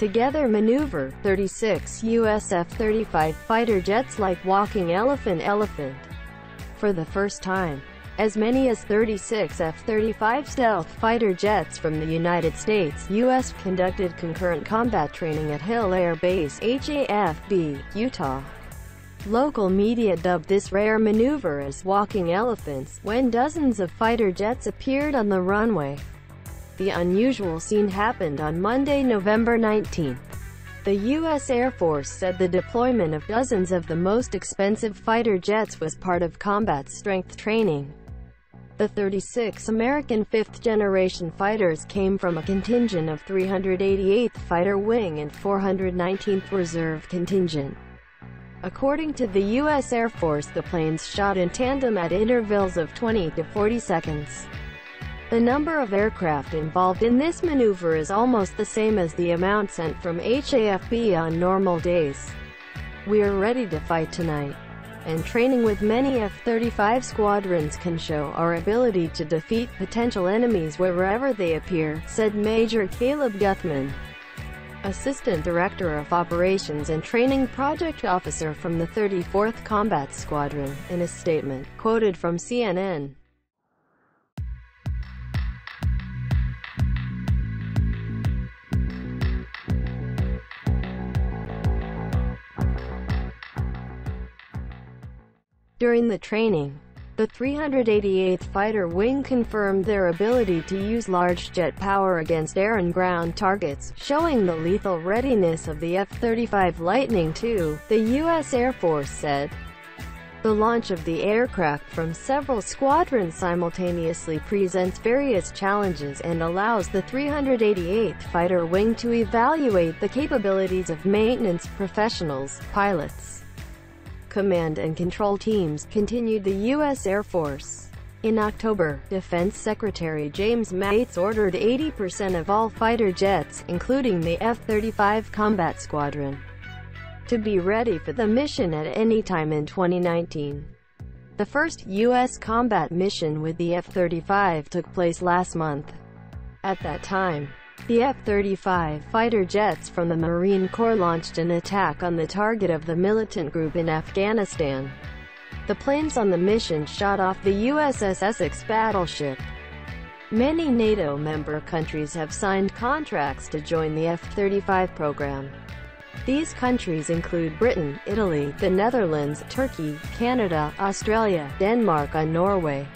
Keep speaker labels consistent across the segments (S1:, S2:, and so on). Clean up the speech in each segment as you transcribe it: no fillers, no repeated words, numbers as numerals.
S1: together maneuver 36 U.S. F-35 fighter jets like walking elephant. For the first time, as many as 36 F-35 stealth fighter jets from the United States, U.S. conducted concurrent combat training at Hill Air Base, HAFB, Utah. Local media dubbed this rare maneuver as walking elephants, when dozens of fighter jets appeared on the runway. The unusual scene happened on Monday, November 19. The U.S. Air Force said the deployment of dozens of the most expensive fighter jets was part of combat strength training. The 36 American fifth-generation fighters came from a contingent of 388th Fighter Wing and 419th Reserve Contingent. According to the U.S. Air Force, the planes shot in tandem at intervals of 20 to 40 seconds. The number of aircraft involved in this maneuver is almost the same as the amount sent from HAFB on normal days. "We're ready to fight tonight, and training with many F-35 squadrons can show our ability to defeat potential enemies wherever they appear," said Major Caleb Guthman, Assistant Director of Operations and Training Project Officer from the 34th Combat Squadron, in a statement, quoted from CNN. During the training, the 388th Fighter Wing confirmed their ability to use large jet power against air and ground targets, showing the lethal readiness of the F-35 Lightning II, the U.S. Air Force said. The launch of the aircraft from several squadrons simultaneously presents various challenges and allows the 388th Fighter Wing to evaluate the capabilities of maintenance professionals, pilots, command and control teams, continued the U.S. Air Force. In October, Defense Secretary James Mattis ordered 80% of all fighter jets, including the F-35 Combat Squadron, to be ready for the mission at any time in 2019. The first U.S. combat mission with the F-35 took place last month. At that time, the F-35 fighter jets from the Marine Corps launched an attack on the target of the militant group in Afghanistan. The planes on the mission shot off the USS Essex battleship. Many NATO member countries have signed contracts to join the F-35 program. These countries include Britain, Italy, the Netherlands, Turkey, Canada, Australia, Denmark and Norway.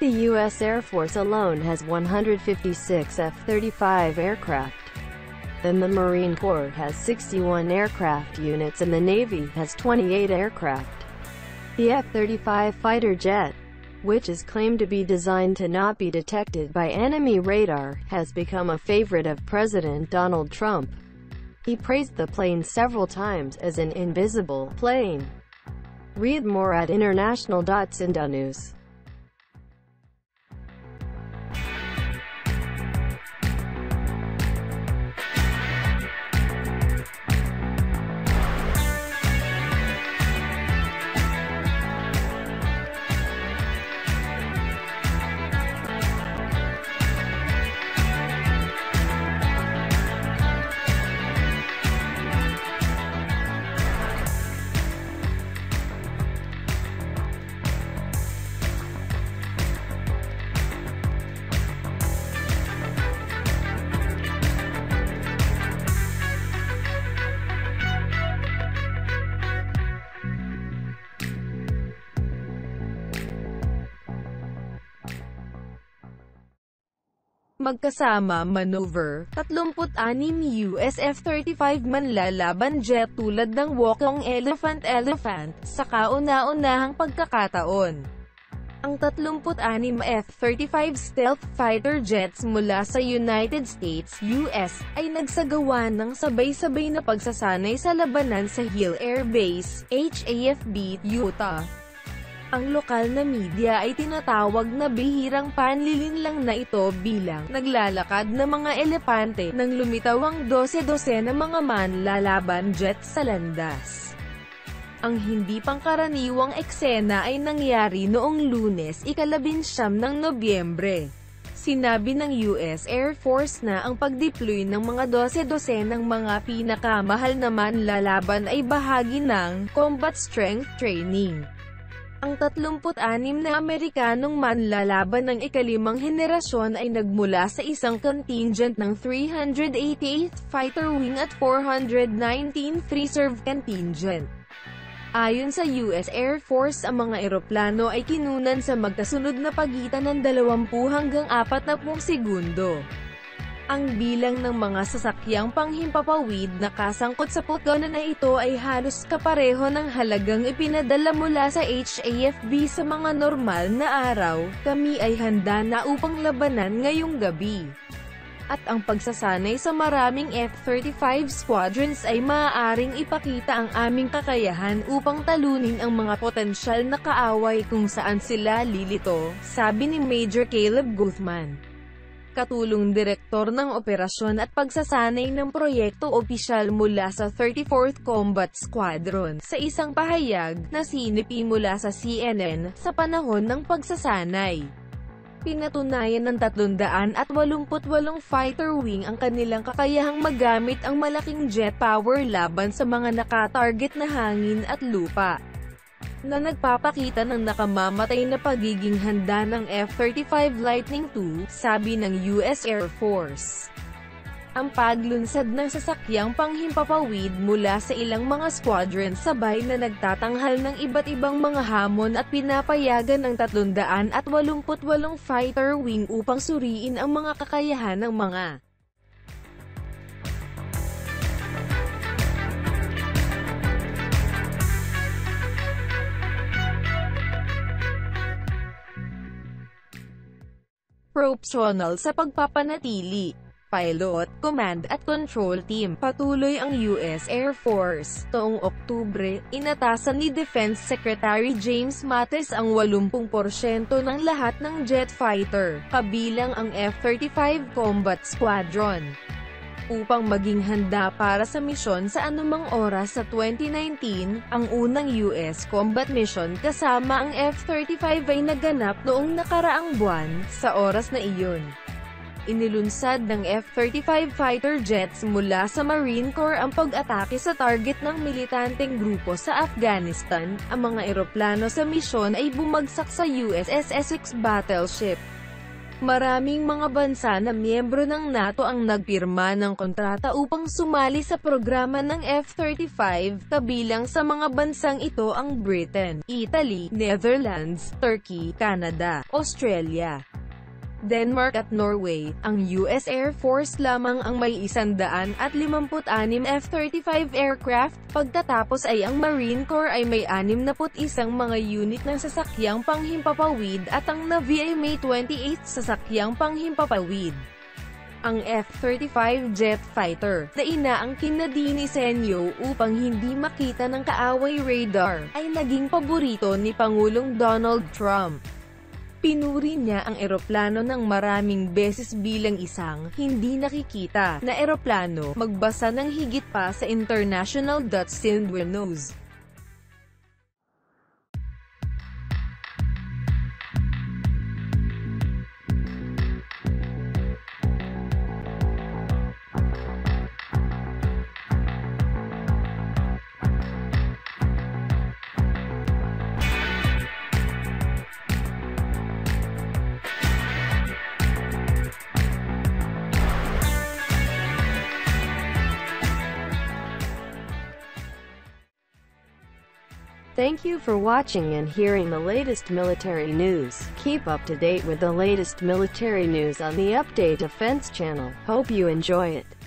S1: The U.S. Air Force alone has 156 F-35 aircraft. Then the Marine Corps has 61 aircraft units and the Navy has 28 aircraft. The F-35 fighter jet, which is claimed to be designed to not be detected by enemy radar, has become a favorite of President Donald Trump. He praised the plane several times as an invisible plane. Read more at international.cindanews.
S2: Magkasama maneuver, 36 US F-35 manlalaban jet tulad ng walking elephant sa kauna-unahang pagkakataon. Ang 36 F-35 stealth fighter jets mula sa United States, US, ay nagsagawa ng sabay-sabay na pagsasanay sa labanan sa Hill Air Base, HAFB, Utah. Ang lokal na media ay tinatawag na bihirang panlilinlang na ito bilang naglalakad na mga elepante nang lumitaw ang 12 na mga manlalaban jet sa landas. Ang hindi pangkaraniwang eksena ay nangyari noong Lunes, ika-19 ng Nobyembre. Sinabi ng US Air Force na ang pag-deploy ng mga 12 ng mga pinakamahal na manlalaban ay bahagi ng combat strength training. Ang 36 na Amerikanong manlalaban ng ikalimang henerasyon ay nagmula sa isang contingent ng 388th Fighter Wing at 419th Reserve Contingent. Ayon sa US Air Force, ang mga eroplano ay kinunan sa magkasunod na pagitan ng 20 hanggang 40 segundo. Ang bilang ng mga sasakyang panghimpapawid na kasangkot sa pagkona na ito ay halos kapareho ng halagang ipinadala mula sa HAFB sa mga normal na araw. Kami ay handa na upang labanan ngayong gabi. At ang pagsasanay sa maraming F-35 squadrons ay maaaring ipakita ang aming kakayahan upang talunin ang mga potensyal na kaaway kung saan sila lilito, sabi ni Major Caleb Guzman, katulong direktor ng operasyon at pagsasanay ng proyekto opisyal mula sa 34th Combat Squadron, sa isang pahayag na sinipi mula sa CNN sa panahon ng pagsasanay. Pinatunayan ng 388 fighter wing ang kanilang kakayahang magamit ang malaking jet power laban sa mga nakatarget na hangin at lupa, na nagpapakita ng nakamamatay na pagiging handa ng F-35 Lightning II, sabi ng US Air Force. Ang paglunsad ng sasakyang panghimpapawid mula sa ilang mga squadron sabay na nagtatanghal ng iba't ibang mga hamon at pinapayagan ng 388 fighter wing upang suriin ang mga kakayahan ng mga proportional sa pagpapanatili. Pilot, Command at Control Team. Patuloy ang US Air Force. Noong Oktubre, inatasan ni Defense Secretary James Mattis ang 80% ng lahat ng jet fighter, kabilang ang F-35 Combat Squadron, upang maging handa para sa misyon sa anumang oras sa 2019. Ang unang US combat mission kasama ang F-35 ay naganap noong nakaraang buwan. Sa oras na iyon, inilunsad ng F-35 fighter jets mula sa Marine Corps ang pag-atake sa target ng militanteng grupo sa Afghanistan. Ang mga eroplano sa misyon ay bumagsak sa USS Essex battleship. Maraming mga bansa na miyembro ng NATO ang nagpirma ng kontrata upang sumali sa programa ng F-35, kabilang sa mga bansang ito ang Britain, Italy, Netherlands, Turkey, Canada, Australia, Denmark at Norway. Ang US Air Force lamang ang may 156 F-35 aircraft, pagkatapos ay ang Marine Corps ay may 61 mga unit ng sasakyang panghimpapawid at ang Navy ay may 28 sasakyang panghimpapawid. Ang F-35 jet fighter, na inaangkin na dinisenyo upang hindi makita ng kaaway radar, ay naging paborito ni Pangulong Donald Trump. Pinuri niya ang eroplano ng maraming beses bilang isang hindi nakikita na eroplano, magbasa ng higit pa sa international.cinema.news.
S1: Thank you for watching and hearing the latest military news. Keep up to date with the latest military news on the Update Defense channel. Hope you enjoy it.